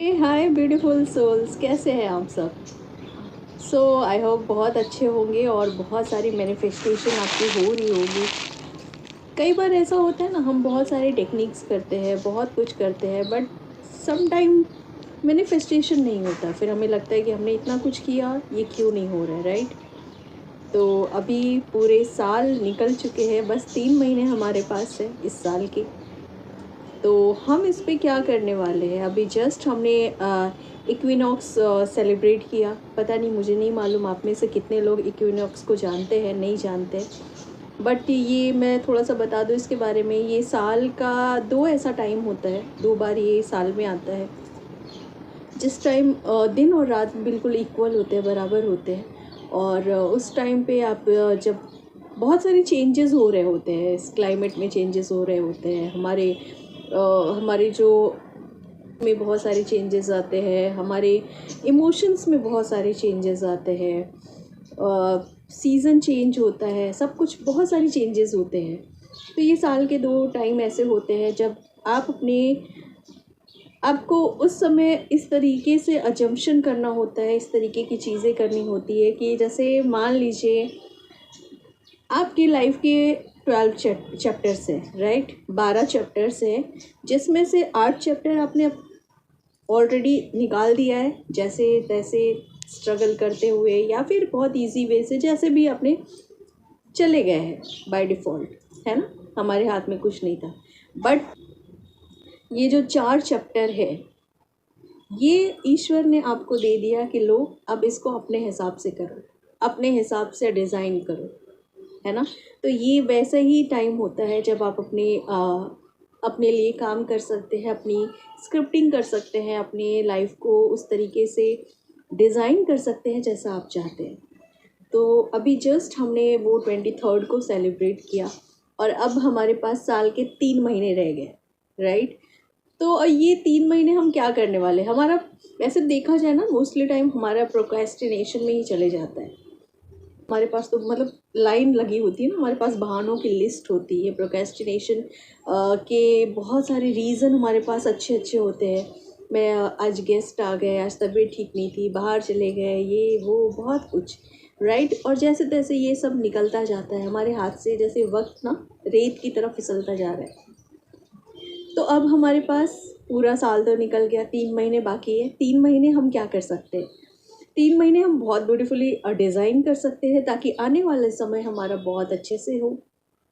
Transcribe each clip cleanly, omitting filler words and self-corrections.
हाय beautiful souls, कैसे हैं आप सब। आई होप बहुत अच्छे होंगे और बहुत सारी मैनिफेस्टेशन आपकी हो रही होगी। कई बार ऐसा होता है ना, हम बहुत सारे टेक्निक्स करते हैं, बहुत कुछ करते हैं, बट सम टाइम मैनिफेस्टेशन नहीं होता। फिर हमें लगता है कि हमने इतना कुछ किया, ये क्यों नहीं हो रहा है, राइट। तो अभी पूरे साल निकल चुके हैं, बस 3 महीने हमारे पास है इस साल के। तो हम इस पे क्या करने वाले हैं, अभी जस्ट हमने इक्विनॉक्स सेलिब्रेट किया। पता नहीं, मुझे नहीं मालूम आप में से कितने लोग इक्विनॉक्स को जानते हैं, नहीं जानते। बट ये मैं थोड़ा सा बता दूँ इसके बारे में। ये साल का दो ऐसा टाइम होता है, 2 बार ये साल में आता है, जिस टाइम दिन और रात बिल्कुल इक्वल होते हैं, बराबर होते हैं। और उस टाइम पे आप जब बहुत सारे चेंजेस हो रहे होते हैं, इस क्लाइमेट में चेंजेस हो रहे होते हैं, हमारे जो में बहुत सारे चेंजेस आते हैं, हमारे इमोशंस में बहुत सारे चेंजेस आते हैं, सीज़न चेंज होता है, सब कुछ बहुत सारे चेंजेस होते हैं। तो ये साल के 2 टाइम ऐसे होते हैं जब आपको उस समय इस तरीके से अजम्पशन करना होता है, इस तरीके की चीज़ें करनी होती है कि जैसे मान लीजिए आपकी लाइफ के 12 चैप्टर्स हैं, राइट। 12 चैप्टर्स हैं, जिसमें से 8 चैप्टर आपने ऑलरेडी निकाल दिया है, जैसे तैसे स्ट्रगल करते हुए या फिर बहुत इजी वे से, जैसे भी अपने चले गए हैं बाय डिफ़ॉल्ट, है ना। हमारे हाथ में कुछ नहीं था। बट ये जो 4 चैप्टर है, ये ईश्वर ने आपको दे दिया कि लो, अब इसको अपने हिसाब से करो, अपने हिसाब से डिज़ाइन करो, है ना। तो ये वैसा ही टाइम होता है जब आप अपने लिए काम कर सकते हैं, अपनी स्क्रिप्टिंग कर सकते हैं, अपने लाइफ को उस तरीके से डिज़ाइन कर सकते हैं जैसा आप चाहते हैं। तो अभी जस्ट हमने वो 23rd को सेलिब्रेट किया, और अब हमारे पास साल के 3 महीने रह गए, राइट। तो ये 3 महीने हम क्या करने वाले, हमारा वैसे देखा जाए ना, मोस्टली टाइम हमारा प्रोक्रेस्टिनेशन में ही चले जाता है। हमारे पास तो मतलब लाइन लगी होती है ना, हमारे पास बहानों की लिस्ट होती है। प्रोक्रेस्टिनेशन के बहुत सारे रीज़न हमारे पास अच्छे अच्छे होते हैं। मैं आज गेस्ट आ गए, आज तबीयत ठीक नहीं थी, बाहर चले गए, ये वो बहुत कुछ, राइट। और जैसे तैसे ये सब निकलता जाता है हमारे हाथ से, जैसे वक्त ना रेत की तरफ फिसलता जा रहा है। तो अब हमारे पास पूरा साल तो निकल गया, 3 महीने बाकी है। 3 महीने हम क्या कर सकते हैं, 3 महीने हम बहुत ब्यूटीफुली डिज़ाइन कर सकते हैं, ताकि आने वाले समय हमारा बहुत अच्छे से हो,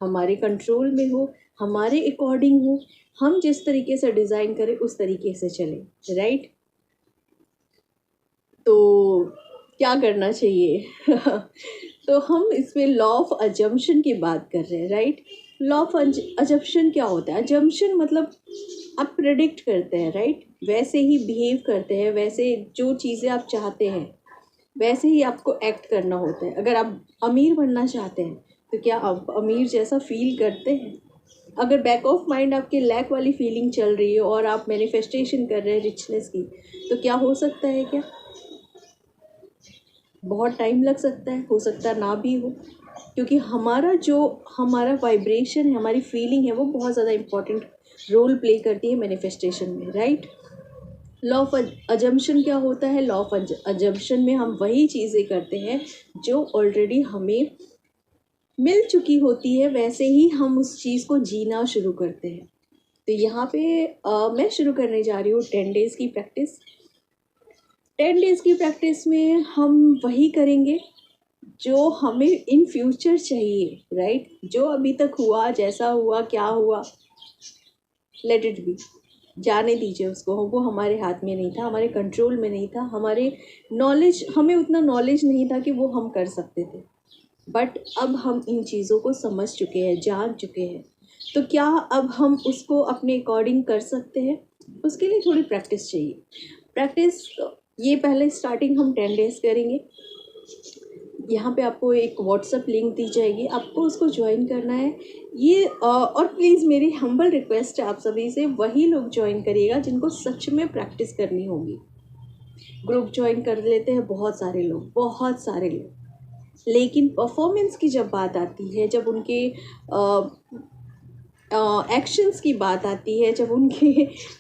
हमारे कंट्रोल में हो, हमारे अकॉर्डिंग हो। हम जिस तरीके से डिज़ाइन करें उस तरीके से चले, राइट। तो क्या करना चाहिए तो हम इसमें लॉ ऑफ अजम्पशन की बात कर रहे हैं, राइट। लॉ ऑफ अजम्पशन क्या होता है, अजम्पशन मतलब आप प्रेडिक्ट करते हैं, राइट। वैसे ही बिहेव करते हैं, वैसे जो चीज़ें आप चाहते हैं वैसे ही आपको एक्ट करना होता है। अगर आप अमीर बनना चाहते हैं तो क्या आप अमीर जैसा फील करते हैं। अगर बैक ऑफ माइंड आपके लैक वाली फीलिंग चल रही है और आप मैनिफेस्टेशन कर रहे हैं रिचनेस की, तो क्या हो सकता है, क्या बहुत टाइम लग सकता है, हो सकता है ना भी हो। क्योंकि हमारा वाइब्रेशन है, हमारी फीलिंग है, वो बहुत ज़्यादा इम्पोर्टेंट रोल प्ले करती है मैनिफेस्टेशन में, राइट। लॉ ऑफ अजम्पशन क्या होता है, लॉ ऑफ अजम्पशन में हम वही चीज़ें करते हैं जो ऑलरेडी हमें मिल चुकी होती है, वैसे ही हम उस चीज़ को जीना शुरू करते हैं। तो यहाँ पे मैं शुरू करने जा रही हूँ 10 डेज़ की प्रैक्टिस। 10 डेज़ की प्रैक्टिस में हम वही करेंगे जो हमें इन फ्यूचर चाहिए, राइट। जो अभी तक हुआ, जैसा हुआ, क्या हुआ, लेट इट बी, जाने दीजिए उसको। वो हमारे हाथ में नहीं था, हमारे कंट्रोल में नहीं था, हमें उतना नॉलेज नहीं था कि वो हम कर सकते थे। बट अब हम इन चीज़ों को समझ चुके हैं, जान चुके हैं। तो क्या अब हम उसको अपने अकॉर्डिंग कर सकते हैं, उसके लिए थोड़ी प्रैक्टिस चाहिए। प्रैक्टिस ये पहले स्टार्टिंग हम 10 डेज़ करेंगे। यहाँ पे आपको एक व्हाट्सएप लिंक दी जाएगी, आपको उसको ज्वाइन करना है। और प्लीज़ मेरी हम्बल रिक्वेस्ट है आप सभी से, वही लोग ज्वाइन करिएगा जिनको सच में प्रैक्टिस करनी होगी। ग्रुप ज्वाइन कर लेते हैं बहुत सारे लोग, बहुत सारे लोग, लेकिन परफॉर्मेंस की जब बात आती है, जब उनके एक्शंस की बात आती है, जब उनकी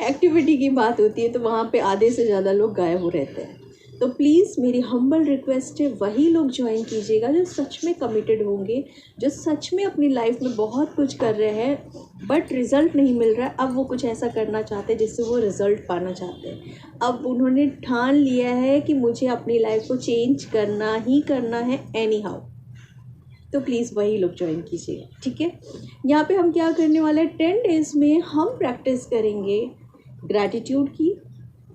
एक्टिविटी की बात होती है, तो वहाँ पे आधे से ज़्यादा लोग गायब हो रहते हैं। तो प्लीज़ मेरी हम्बल रिक्वेस्ट है, वही लोग ज्वाइन कीजिएगा जो सच में कमिटेड होंगे, जो सच में अपनी लाइफ में बहुत कुछ कर रहे हैं बट रिज़ल्ट नहीं मिल रहा है। अब वो कुछ ऐसा करना चाहते हैं जिससे वो रिज़ल्ट पाना चाहते हैं। अब उन्होंने ठान लिया है कि मुझे अपनी लाइफ को चेंज करना ही करना है एनी हाउ। तो प्लीज़ वही लोग ज्वाइन कीजिए, ठीक है। यहाँ पे हम क्या करने वाले हैं, 10 डेज़ में हम प्रैक्टिस करेंगे ग्रैटिट्यूड की,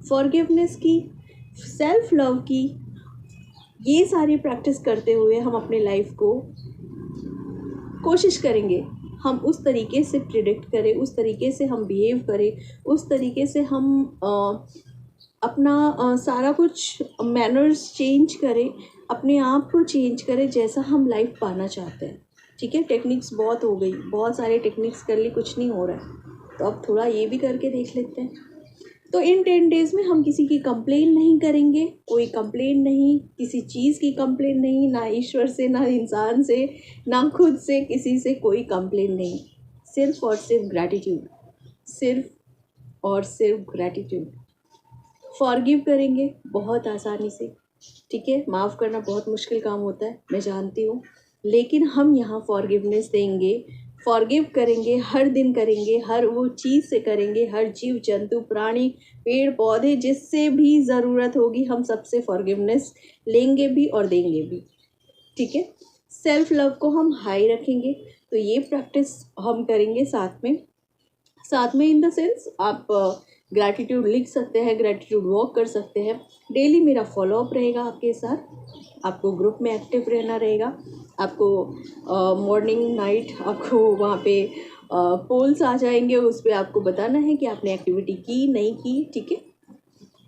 फॉरगिवनेस की, सेल्फ लव की। ये सारी प्रैक्टिस करते हुए हम अपने लाइफ को कोशिश करेंगे हम उस तरीके से प्रिडिक्ट करें, उस तरीके से हम बिहेव करें, उस तरीके से हम अपना सारा कुछ मैनर्स चेंज करें, अपने आप को चेंज करें जैसा हम लाइफ पाना चाहते हैं, ठीक है। टेक्निक्स बहुत हो गई, बहुत सारे टेक्निक्स कर ली, कुछ नहीं हो रहा है, तो अब थोड़ा ये भी करके देख लेते हैं। तो इन 10 डेज़ में हम किसी की कंप्लेन नहीं करेंगे, कोई कंप्लेन नहीं, किसी चीज़ की कंप्लेन नहीं, ना ईश्वर से, ना इंसान से, ना खुद से, किसी से कोई कंप्लेन नहीं। सिर्फ और सिर्फ ग्रैटिट्यूड, सिर्फ और सिर्फ ग्रैटिट्यूड। फॉरगिव करेंगे बहुत आसानी से, ठीक है। माफ़ करना बहुत मुश्किल काम होता है, मैं जानती हूँ, लेकिन हम यहाँ फॉरगिवनेस देंगे, फॉरगिव करेंगे, हर दिन करेंगे, हर वो चीज़ से करेंगे, हर जीव जंतु प्राणी पेड़ पौधे जिससे भी ज़रूरत होगी हम सबसे फॉरगिवनेस लेंगे भी और देंगे भी, ठीक है। सेल्फ लव को हम हाई रखेंगे, तो ये प्रैक्टिस हम करेंगे साथ में इन द सेंस आप ग्रैटिट्यूड लिख सकते हैं, ग्रैटिट्यूड वॉक कर सकते हैं। डेली मेरा फॉलोअप रहेगा आपके साथ, आपको ग्रुप में एक्टिव रहना रहेगा, आपको मॉर्निंग नाइट आपको वहाँ पे पोल्स आ जाएंगे, उस पर आपको बताना है कि आपने एक्टिविटी की नहीं की, ठीक है।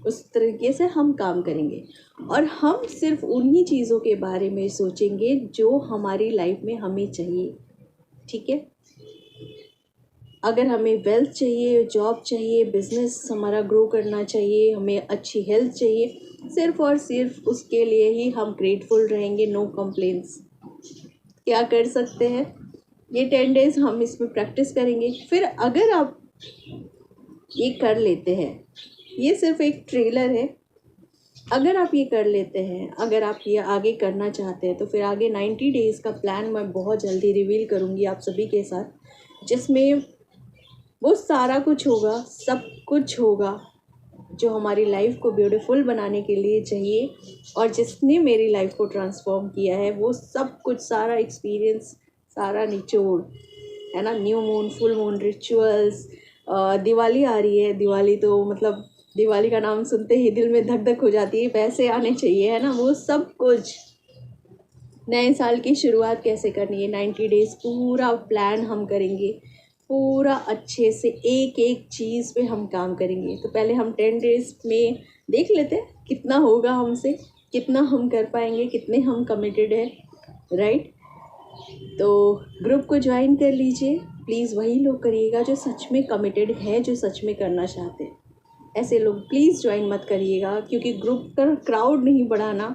उस तरीके से हम काम करेंगे और हम सिर्फ उन्हीं चीज़ों के बारे में सोचेंगे जो हमारी लाइफ में हमें चाहिए, ठीक है। अगर हमें वेल्थ चाहिए, जॉब चाहिए, बिजनेस हमारा ग्रो करना चाहिए, हमें अच्छी हेल्थ चाहिए, सिर्फ और सिर्फ उसके लिए ही हम ग्रेटफुल रहेंगे, नो कंप्लेंट्स। क्या कर सकते हैं, ये 10 डेज़ हम इसमें प्रैक्टिस करेंगे। फिर अगर आप ये कर लेते हैं, ये सिर्फ एक ट्रेलर है, अगर आप ये कर लेते हैं, अगर आप ये आगे करना चाहते हैं, तो फिर आगे 90 डेज़ का प्लान मैं बहुत जल्दी रिवील करूँगी आप सभी के साथ, जिसमें वो सारा कुछ होगा, सब कुछ होगा जो हमारी लाइफ को ब्यूटीफुल बनाने के लिए चाहिए और जिसने मेरी लाइफ को ट्रांसफॉर्म किया है, वो सब कुछ, सारा एक्सपीरियंस, सारा निचोड़ है ना। New moon, full moon, rituals, Diwali आ रही है, दिवाली तो मतलब दिवाली का नाम सुनते ही दिल में धक धक हो जाती है, पैसे आने चाहिए, है ना। वो सब कुछ, नए साल की शुरुआत कैसे करनी है, 90 डेज़ पूरा प्लान हम करेंगे, पूरा अच्छे से एक एक चीज़ पे हम काम करेंगे। तो पहले हम 10 डेज़ में देख लेते हैं कितना होगा हमसे, कितना हम कर पाएंगे, कितने हम कमिटेड हैं, राइट। तो ग्रुप को ज्वाइन कर लीजिए, प्लीज़ वही लोग करिएगा जो सच में कमिटेड है, जो सच में करना चाहते हैं। ऐसे लोग प्लीज़ ज्वाइन मत करिएगा, क्योंकि ग्रुप का क्राउड नहीं बढ़ाना,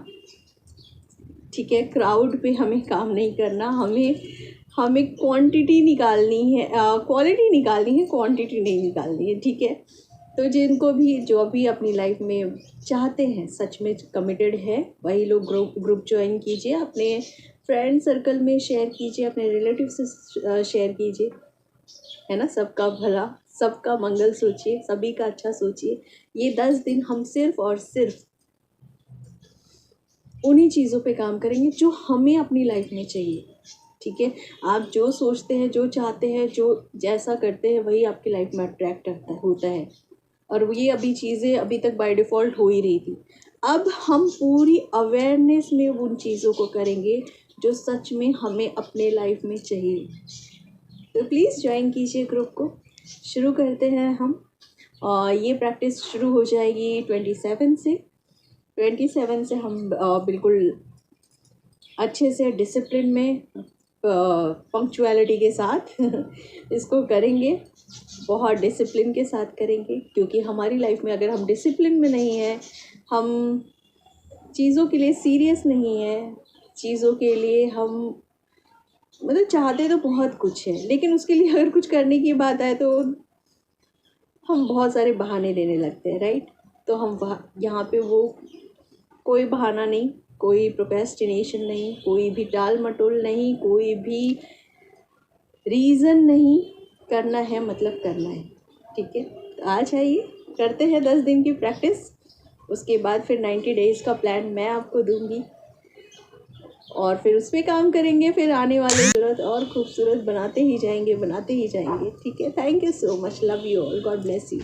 ठीक है। क्राउड पे हमें काम नहीं करना, हमें क्वांटिटी निकालनी है, क्वालिटी निकालनी है, क्वांटिटी नहीं निकालनी है, ठीक है। तो जिनको भी, जो भी अपनी लाइफ में चाहते हैं, सच में कमिटेड है, वही लोग ग्रुप ज्वाइन कीजिए, अपने फ्रेंड सर्कल में शेयर कीजिए, अपने रिलेटिव से शेयर कीजिए, है ना। सबका भला, सबका मंगल सोचिए, सभी का अच्छा सोचिए। ये 10 दिन हम सिर्फ और सिर्फ उन्हीं चीज़ों पे काम करेंगे जो हमें अपनी लाइफ में चाहिए, ठीक है। आप जो सोचते हैं, जो चाहते हैं, जो जैसा करते हैं, वही आपकी लाइफ में अट्रैक्ट होता है। और ये अभी चीज़ें अभी तक बाय डिफ़ॉल्ट हो ही रही थी। अब हम पूरी अवेयरनेस में उन चीज़ों को करेंगे जो सच में हमें अपने लाइफ में चाहिए। तो प्लीज़ ज्वाइन कीजिए ग्रुप को। शुरू करते हैं हम, ये प्रैक्टिस शुरू हो जाएगी 27 से हम बिल्कुल अच्छे से डिसिप्लिन में, पंक्चुअलिटी के साथ इसको करेंगे, बहुत डिसिप्लिन के साथ करेंगे, क्योंकि हमारी लाइफ में अगर हम डिसिप्लिन में नहीं हैं, हम चीज़ों के लिए सीरियस नहीं हैं, चीज़ों के लिए हम मतलब चाहते तो बहुत कुछ है, लेकिन उसके लिए अगर कुछ करने की बात आए तो हम बहुत सारे बहाने देने लगते हैं, राइट। तो हम यहाँ पे वो कोई बहाना नहीं, कोई प्रोक्रेस्टिनेशन नहीं, कोई भी टाल मटोल नहीं, कोई भी रीज़न नहीं। करना है मतलब करना है, ठीक है। तो आ जाइए, करते हैं 10 दिन की प्रैक्टिस। उसके बाद फिर 90 डेज़ का प्लान मैं आपको दूंगी और फिर उस पर काम करेंगे। फिर आने वाले खूबसूरत और खूबसूरत बनाते ही जाएंगे, बनाते ही जाएंगे, ठीक है। Thank you so much, love you all, God bless you.